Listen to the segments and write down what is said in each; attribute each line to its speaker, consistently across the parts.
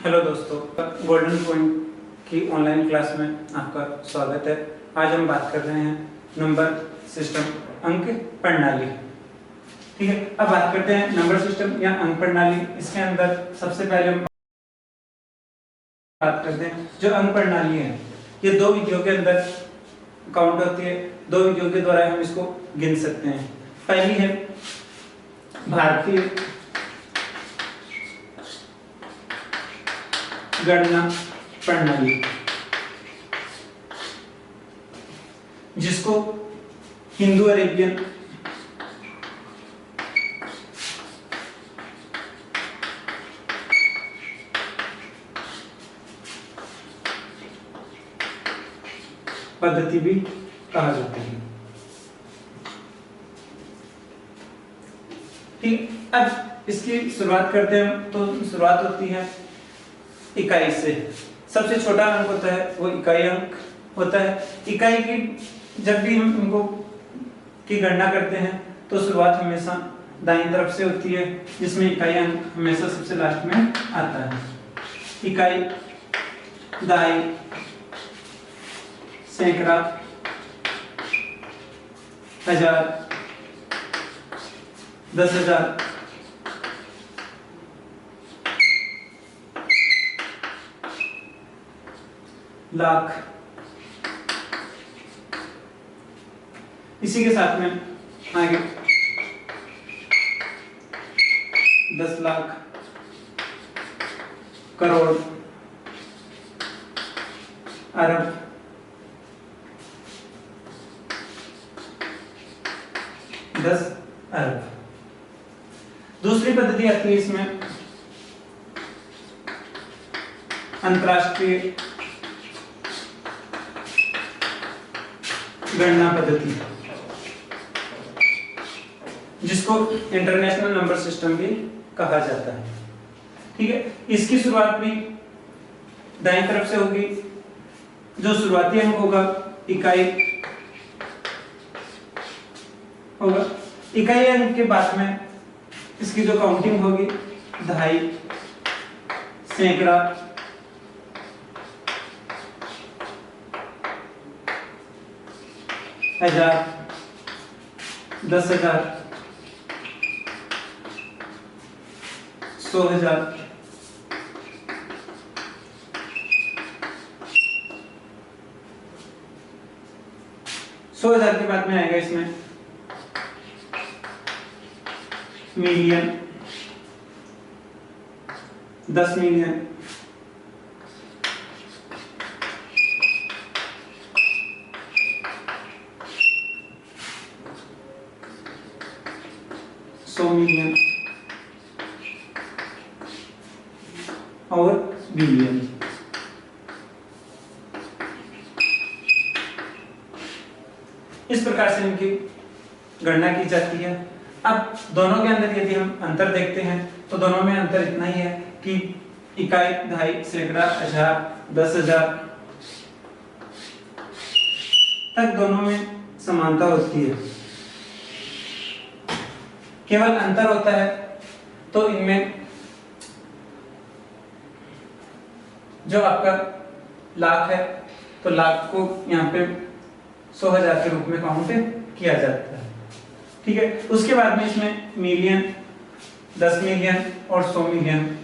Speaker 1: Hello दोस्तों, golden point की online class में आपका स्वागत है। आज हम बात कर रहे हैं नंबर सिस्टम, अंक प्रणाली। ठीक है, अब बात करते हैं नंबर सिस्टम या अंक प्रणाली। इसके अंदर सबसे पहले हम बात करते हैं जो अंक प्रणाली है, ये दो विधियों के अंदर काउंट होती है। दो विधियों के द्वारा हम इसको गिन सकते हैं। पहली है भारतीय गणना प्रणाली, जिसको हिंदू अरेबियन पद्धति भी कहा जाता है। ठीक, अब इसकी शुरुआत करते हैं। तो शुरुआत होती है इकाई से। सबसे छोटा अंक होता है वो इकाई अंक होता है। इकाई की जब भी हम इनको की गणना करते हैं तो शुरुआत हमेशा दाईं तरफ से होती है, जिसमें इकाई अंक हमेशा सबसे लास्ट में आता है। इकाई, दाई, सैकड़ा, हजार, 10,000, लाख। इसी के साथ में आगे 10 लाख, करोड़, अरब, दस अरब। दूसरी पद्धति आती है इसमें अंतरराष्ट्रीय गणना पद्धति, जिसको इंटरनेशनल नंबर सिस्टम भी कहा जाता है। ठीक है, इसकी शुरुआत भी दाईं तरफ से होगी। जो शुरुआती अंक होगा इकाई होगा। इकाई अंक के बाद में इसकी जो काउंटिंग होगी दहाई, सैकड़ा, हजार, 10,000, 100,000, 100,000 के बाद में आएगा इसमें मिलियन, 10 मिलियन, 100 मिलियन और बिलियन। इस प्रकार से इनकी गणना की जाती है। अब दोनों के अंदर यदि हम अंतर देखते हैं तो दोनों में अंतर इतना ही है कि इकाई, दहाई, सैकड़ा, हजार, 10,000 तक दोनों में समानता होती है। केवल अंतर होता है तो इनमें जो आपका लाख है तो लाख को यहाँ पे 100,000 के रूप में काउंट किया जाता है। ठीक है, उसके बाद में इसमें मिलियन, 10 मिलियन और 100 मिलियन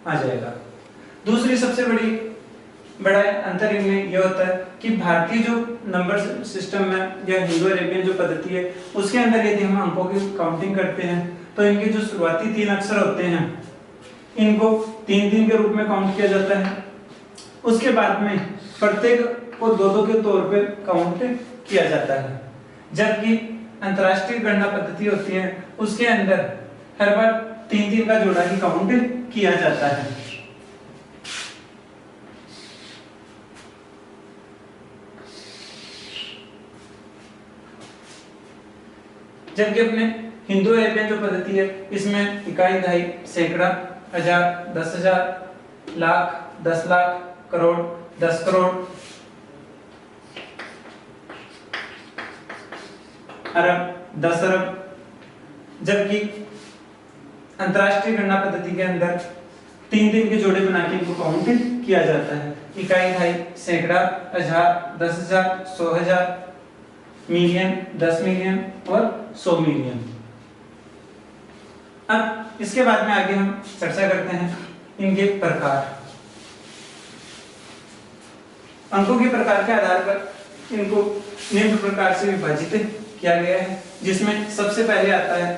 Speaker 1: आ जाएगा। दूसरी सबसे बड़ा अंतर इनमें यह होता है कि भारतीय जो नंबर सिस्टम में या हिंदू अरेबियन जो पद्धति है उसके अंदर यदि हम अंकों की काउंटिंग करते हैं तो इनके जो शुरुआती 3 अक्षर होते हैं इनको 3-3 के रूप में काउंट किया जाता है। उसके बाद में प्रत्येक को 2-2 के तौर पे काउंट किया जाता है। जबकि अंतरराष्ट्रीय गणना पद्धति होती है उसके अंदर हर बार 3-3 का जोड़ा ही काउंट किया जाता है। जबकि अपने हिंदू अरेबियन जो पद्धति है इसमें इकाई, दहाई, सैकड़ा, हजार, 10,000, लाख, 10 लाख, करोड़, 10 करोड़, अरब, 10 अरब। जबकि अंतरराष्ट्रीय गणना पद्धति के अंदर तीन तीन के जोड़े बना के इनको काउंट किया जाता है। इकाई, दहाई, सैकड़ा, हजार, 10,000, 100,000, मिलियन, 10 मिलियन और 100 मिलियन। अब इसके बाद में आगे हम चर्चा करते हैं इनके प्रकार। अंकों के प्रकार के आधार पर इनको निम्न प्रकार से विभाजित किया गया है, जिसमें सबसे पहले आता है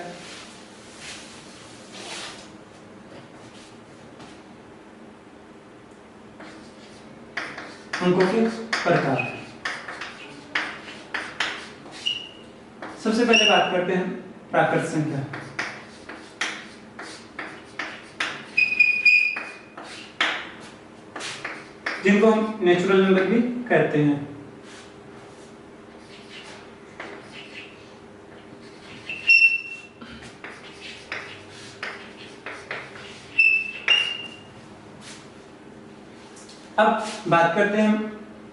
Speaker 1: अंकों के प्रकार। सबसे पहले बात करते हैं प्राकृत संख्या। जिनको हम नेचुरल नंबर भी कहते हैं। अब बात करते हैं हम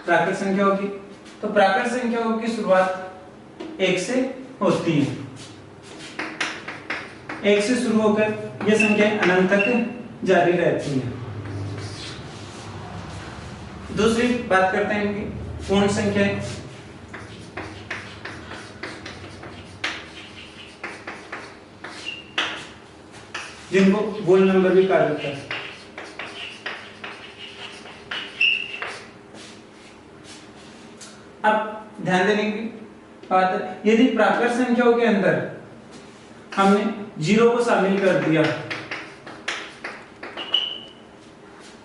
Speaker 1: प्राकृत संख्याओं की। तो प्राकृत संख्याओं की शुरुआत 1 से होती है। 1 से शुरू होकर यह संख्या अनंत तक जारी रहती है। दूसरी बात करते हैं इनकी पूर्ण संख्याएं। जिनको होल नंबर भी कहा जाता है। अब ध्यान देने की बात है, यदि प्राकृत संख्याओं के अंदर हमने 0 को शामिल कर दिया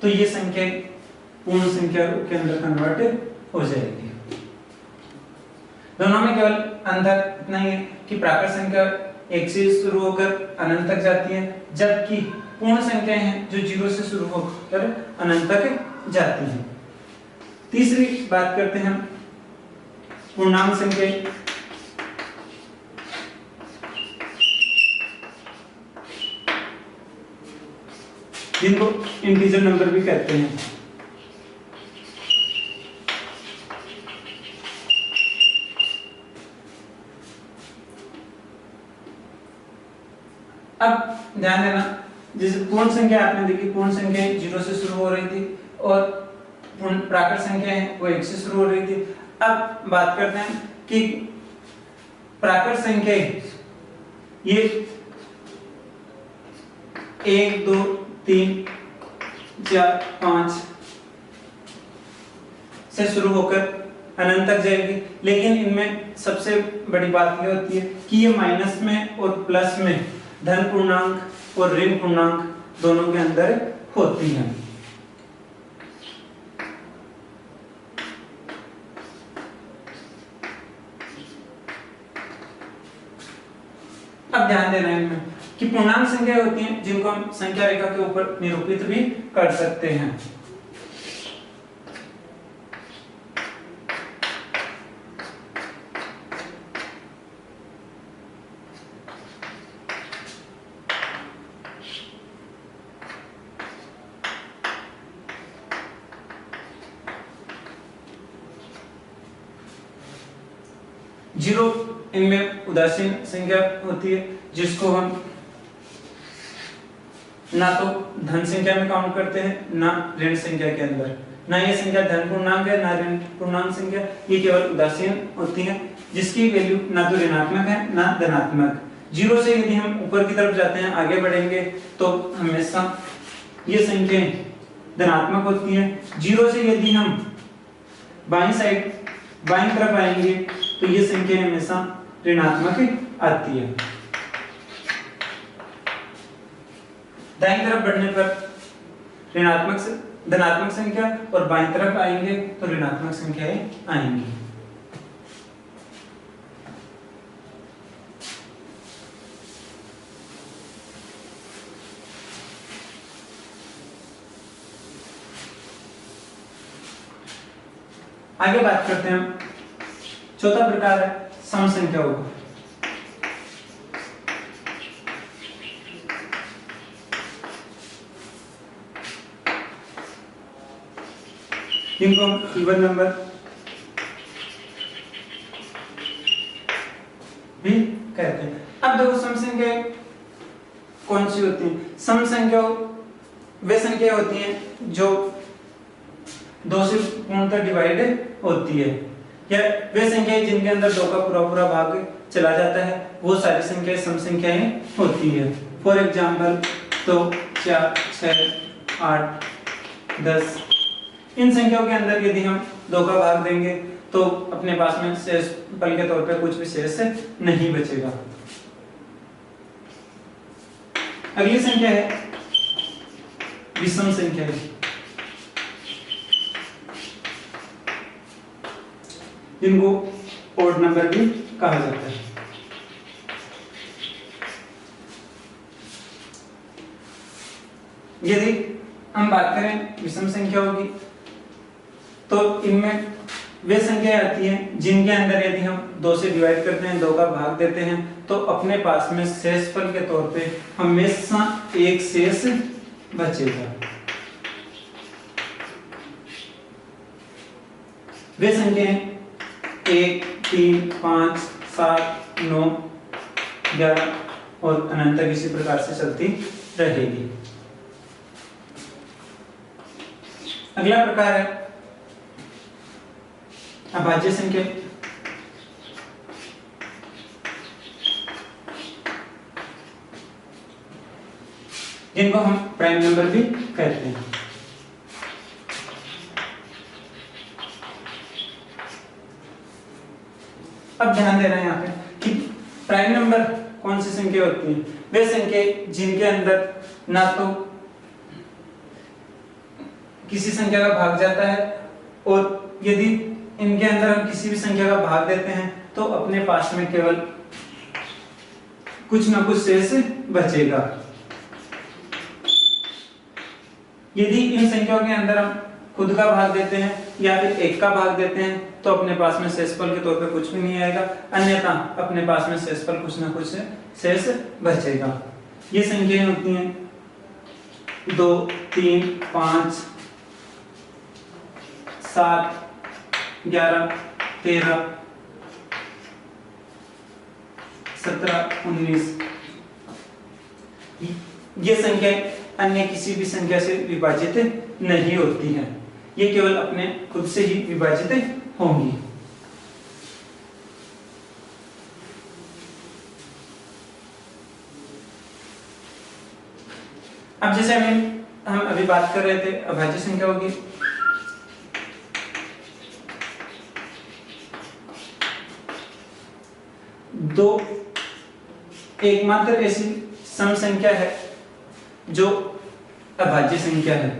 Speaker 1: तो ये संख्या पूर्ण संख्या के अंदर कन्वर्ट हो जाएगी। दोनों में केवल अंतर इतना ही है कि प्राकृत संख्या 1 से शुरू होकर अनंत तक जाती है, जबकि पूर्ण संख्याएं हैं जो 0 से शुरू होकर अनंत तक जाती हैं। तीसरी बात करते हैं हम पूर्णांक संख्याएं। जिनको इंटीजर नंबर भी कहते हैं। अब ध्यान देना, जैसे पूर्ण संख्या आपने देखी, पूर्ण संख्या 0 से शुरू हो रही थी और प्राकृत संख्या है वो 1 से शुरू हो रही थी। अब बात करते हैं कि प्राकृत संख्या ये 1, 2, 3, 4, 5 से शुरू होकर अनंत तक जाएगी, लेकिन इनमें सबसे बड़ी बात यह होती है कि ये माइनस में और प्लस में धन पूर्णांक और ऋण पूर्णांक दोनों के अंदर होती है। अब ध्यान देना है इनमें कि पूर्णांक संख्या होती हैं जिनको हम संख्या रेखा के ऊपर निरूपित भी कर सकते हैं। जीरो इनमें उदासीन संख्या होती है, जिसको हम ना तो धन संख्या में काउंट करते हैं ना ऋण संख्या के अंदर। ना ये संख्या धन पूर्णांक है ना ऋण पूर्णांक संख्या, ये केवल उदासीन होती है जिसकी वैल्यू ना तो ऋणात्मक है ना धनात्मक। जीरो से यदि हम ऊपर की तरफ जाते हैं, आगे बढ़ेंगे, तो हमेशा ये संख्याएं धनात्मक होती है। जीरो से यदि हम बाईं साइड बाईं तरफ आएंगे तो ये संख्या हमेशा ऋणात्मक आती है। दाईं तरफ बढ़ने पर ऋणात्मक से धनात्मक संख्या और बाईं तरफ आएंगे तो ऋणात्मक संख्याएं आएंगी। आगे बात करते हैं हम चौथा प्रकार है सम संख्याओं का। जिनको हम इवन नंबर भी कहते हैं। अब देखो सम संख्याएं कौन सी होती हैं। सम संख्याओं वे संख्या होती हैं जो 2 से पूर्णतः डिवाइड होती है, या वे संख्याएं जिनके अंदर 2 का पूरा भाग चला जाता है, वो सारी संख्याएं सम संख्याएं होती है। फॉर एग्जाम्पल 2, 4, 6, 8, 10, इन संख्याओं के अंदर यदि हम 2 का भाग देंगे तो अपने पास में शेष फल के तौर पे कुछ भी शेष नहीं बचेगा। अगली संख्या है विषम संख्या, जिनको ओड नंबर भी कहा जाता है। यदि हम बात करें विषम संख्याओं की, तो इनमें वे संख्याएं आती हैं जिनके अंदर यदि हम 2 से डिवाइड करते हैं, 2 का भाग देते हैं, तो अपने पास में शेषफल के तौर पे हमेशा एक शेष बचेगा। वे संख्याएं 1, 3, 5, 7, 9, 11 और अनंत तक इसी प्रकार से चलती रहेगी। अगला प्रकार है अभाज्य संख्या। जिनको हम प्राइम नंबर भी कहते हैं। अब ध्यान देना है यहाँ पे कि प्राइम नंबर कौन सी संख्या होती है? वे संख्या जिनके अंदर ना तो किसी संख्या का भाग जाता है, और यदि इनके अंदर हम किसी भी संख्या का भाग देते हैं तो अपने पास में केवल कुछ ना कुछ शेष बचेगा। यदि इन संख्याओं के अंदर हम खुद का भाग देते हैं या फिर एक का भाग देते हैं तो अपने पास में शेषफल के तौर पे कुछ भी नहीं आएगा, अन्यथा अपने पास में शेषफल कुछ ना कुछ शेष बचेगा। ये संख्याएं होती हैं 2, 3, 5, 7, 11, 13, 17, 19। ये संख्याएं अन्य किसी भी संख्या से विभाजित नहीं होती हैं, ये केवल अपने खुद से ही विभाजित होंगी। अब जैसे हम अभी बात कर रहे थे अभाज्य संख्याओं की, दो एकमात्र ऐसी सम संख्या है जो अभाज्य संख्या है।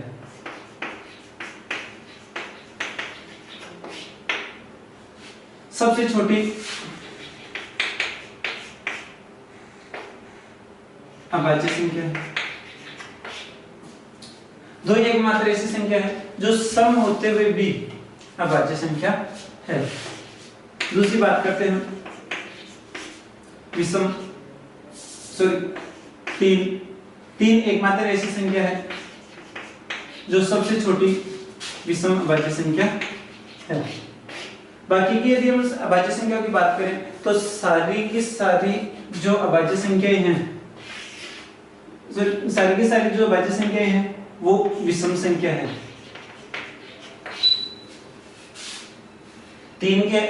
Speaker 1: सबसे छोटी अभाज्य संख्या है। दो एकमात्र ऐसी संख्या है जो सम होते हुए भी अभाज्य संख्या है। दूसरी बात करते हैं विषम, तीन एकमात्र ऐसी संख्या है जो सबसे छोटी विषम अभाज्य संख्या है। बाकी की यदि हम अभाज्य संख्या की बात करें तो सारी की सारी जो अभाज्य संख्याएं हैं, सारी की सारी जो अभाज्य संख्याएं हैं वो विषम संख्या है। 3 के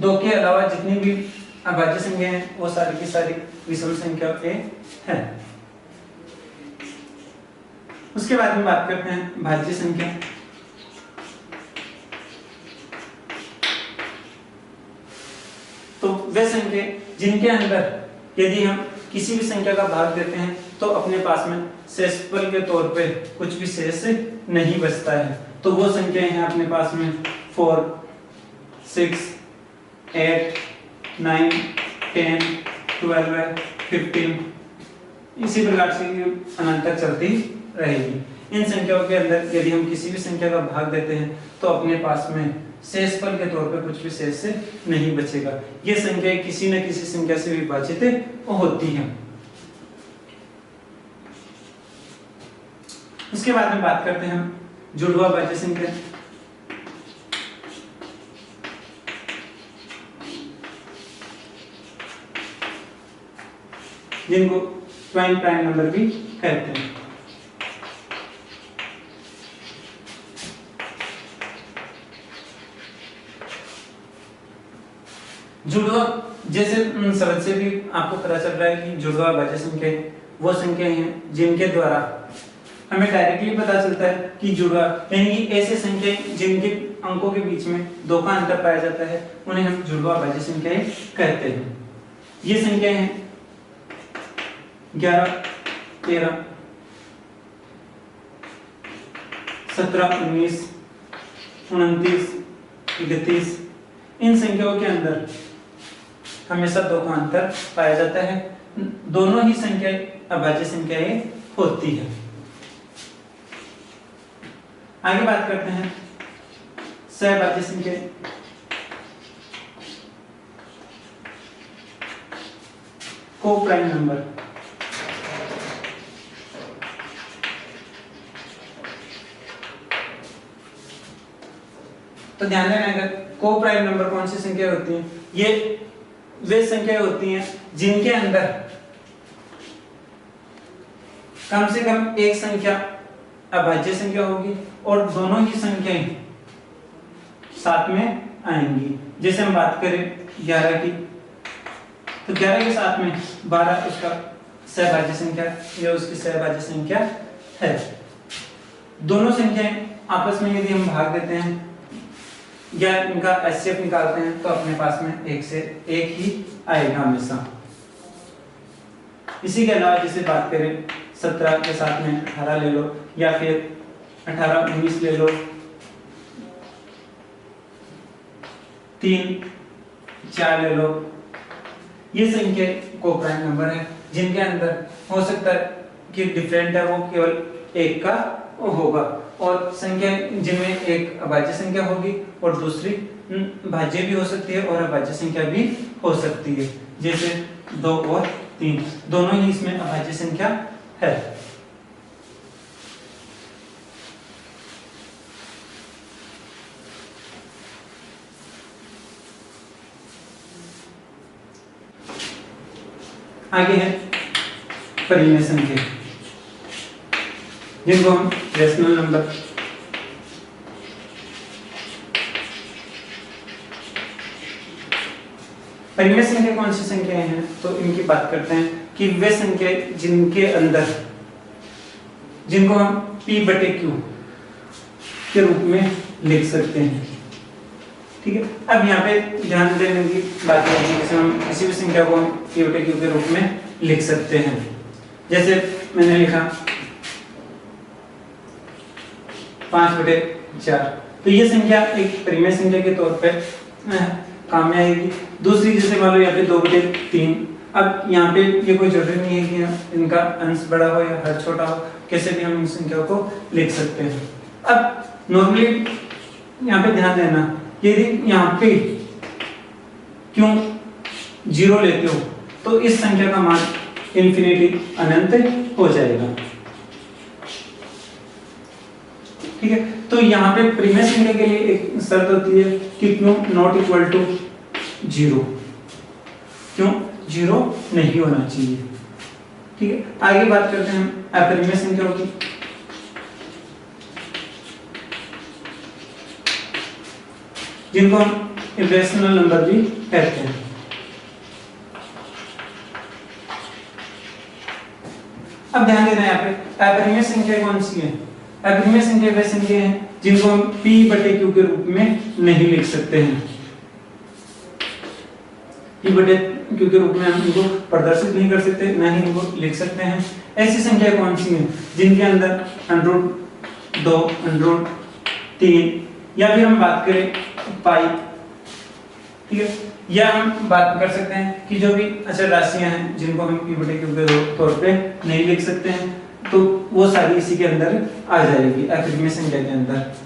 Speaker 1: 2 के अलावा जितनी भी अभाज्य संख्या हैं वो सारी की सारी विषम संख्या के हैं। उसके बाद में बात करते हैं भाज्य संख्या। तो वे संख्या जिनके अंदर यदि हम किसी भी संख्या का भाग देते हैं तो अपने पास में शेषफल के तौर पे कुछ भी शेष नहीं बचता है। तो वो संख्याएं हैं अपने पास में 4, 6, 8, 9, 10, 12, 15, इसी प्रकार से अनंत तक चलती रहेगी। इन संख्याओं के अंदर यदि हम किसी भी संख्या का भाग देते हैं तो अपने पास में शेषफल के तौर पे कुछ भी शेष नहीं बचेगा। ये संख्याएं किसी न किसी संख्या से विभाजित होती हैं। उसके बाद में बात करते हैं हम जुड़वा भाज्य संख्या। जिनको प्राइम नंबर भी कहते हैं। जुड़वा, जैसे शब्द से भी आपको पता चल रहा है कि जुड़वा अभाज्य संख्या वो संख्याएं हैं जिनके द्वारा हमें डायरेक्टली पता चलता है कि जुड़वा, यानी कि ऐसे संख्याएं जिनके अंकों के बीच में 2 का अंतर पाया जाता है उन्हें हम जुड़वा अभाज्य संख्याएं कहते हैं। ये संख्याएं हैं 11, 13, 17, 19, 29, 31। इन संख्याओं के अंदर हमेशा 2 का अंतर पाया जाता है। दोनों ही संख्याएं अभाज्य संख्याएं होती है। आगे बात करते हैं सहभाज्य संख्याएं। को प्राइम नंबर। तो ध्यान देना, अगर को प्राइम नंबर कौन सी संख्या होती है, ये वे संख्याएं होती हैं जिनके अंदर कम से कम एक संख्या अभाज्य संख्या होगी और दोनों ही संख्याएं साथ में आएंगी। जैसे हम बात करें 11 की, तो 11 के साथ में 12 उसका सहभाज्य संख्या या उसकी सहभाज्य संख्या है। दोनों संख्याएं आपस में यदि हम भाग देते हैं या इनका एचसीएफ निकालते हैं तो अपने पास में एक से एक ही आएगा हमेशा। इसी के अलावा जैसे बात करें 17 के साथ में 18 ले लो या फिर 18, 19 ले लो, 3, 4 ले लो। ये संख्या को प्राइम नंबर है जिनके अंदर हो सकता है कि डिफरेंट है वो केवल एक का होगा, और संख्या जिनमें एक अभाज्य संख्या होगी और दूसरी भाज्य भी हो सकती है और अभाज्य संख्या भी हो सकती है। जैसे 2 और 3 दोनों ही इसमें अभाज्य संख्या है। आगे है परिमेय संख्या, जिनको हम रेशनल नंबर। परिमेय संख्या कौन सी संख्याएं हैं, तो इनकी बात करते हैं कि वे संख्या जिनके अंदर, जिनको हम P/Q के रूप में लिख सकते हैं। ठीक है, अब यहाँ पे ध्यान देने की बात है कि हम किसी भी संख्या को P/Q के रूप में लिख सकते हैं। जैसे मैंने लिखा 5/4, तो ये संख्या एक परिमेय संख्या के तौर पे काम में आएगी। दूसरी जैसे मान लो यहाँ पे 2/3, अब यहाँ पे ये कोई जरूरी नहीं है कि इनका अंश बड़ा हो या हर छोटा हो, कैसे भी हम इन संख्या को लिख सकते हैं। अब नॉर्मली यहाँ पे ध्यान देना, यदि यहाँ पे क्यों 0 लेते हो तो इस संख्या का मान इन्फिनिटी अनंत हो जाएगा। ठीक है, तो यहाँ पे परिमेय संख्या के लिए एक शर्त होती है कि क्यों नॉट इक्वल टू 0, क्यों 0 नहीं होना चाहिए। ठीक है, आगे बात करते हैं अपरिमेय संख्या की। जिनको हम इरेशनल नंबर भी कहते हैं। अब ध्यान देना, यहाँ पे अपरिमेय संख्या कौन सी है? अपरिमेय संख्या वे संख्या हैं जिनको हम P/Q के रूप में नहीं लिख सकते हैं। P/Q के रूप में हम इनको प्रदर्शित नहीं कर सकते, ना ही इनको लिख सकते हैं। ऐसी संख्या कौन सी हैं जिनके अंदर √2, √3 या फिर हम बात करें पाई। ठीक है, या हम बात कर सकते हैं कि जो भी अचर राशियां हैं जिनको हम P/Q के तौर पे नहीं लिख सकते हैं, तो वो सारी इसी के अंदर आ जाएगी अपरिमेय संख्या के अंदर।